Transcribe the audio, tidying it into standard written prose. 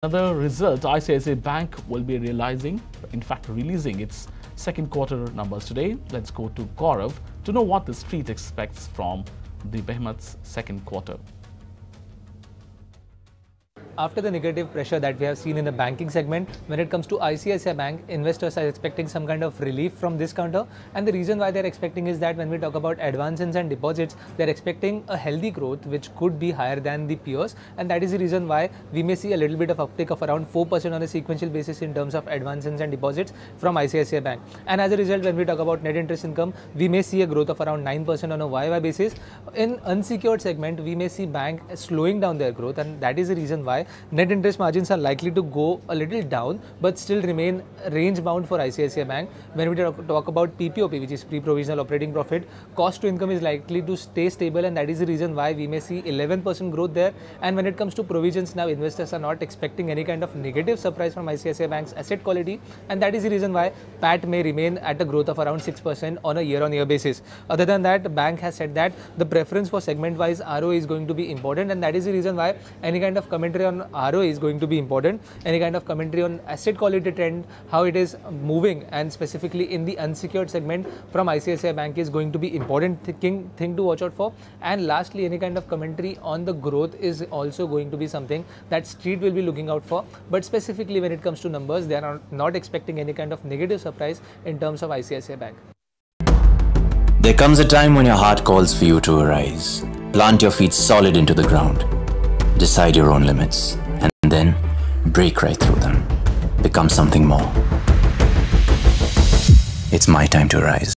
Another result, ICICI Bank will be releasing its second quarter numbers today. Let's go to Gaurav to know what the street expects from the behemoth's second quarter. After the negative pressure that we have seen in the banking segment, when it comes to ICICI Bank, investors are expecting some kind of relief from this counter. And the reason why they're expecting is that when we talk about advances and deposits, they're expecting a healthy growth which could be higher than the peers. And that is the reason why we may see a little bit of uptick of around 4% on a sequential basis in terms of advances and deposits from ICICI Bank. And as a result, when we talk about net interest income, we may see a growth of around 9% on a YY basis. In unsecured segment, we may see bank slowing down their growth, and that is the reason why net interest margins are likely to go a little down but still remain range bound for ICICI Bank. When we talk about PPOP, which is pre-provisional operating profit, cost to income is likely to stay stable, and that is the reason why we may see 11% growth there. And when it comes to provisions, now investors are not expecting any kind of negative surprise from ICICI Bank's asset quality, and that is the reason why PAT may remain at a growth of around 6% on a year-on-year basis. Other than that, the bank has said that the preference for segment-wise ROE is going to be important, and that is the reason why any kind of commentary on ROE is going to be important. Any kind of commentary on asset quality trend, how it is moving, and specifically in the unsecured segment from ICICI Bank is going to be important thing to watch out for. And lastly, any kind of commentary on the growth is also going to be something that street will be looking out for. But specifically when it comes to numbers, they are not expecting any kind of negative surprise in terms of ICICI Bank. There comes a time when your heart calls for you to arise. Plant your feet solid into the ground. Decide your own limits. And then break right through them. Become something more. It's my time to rise.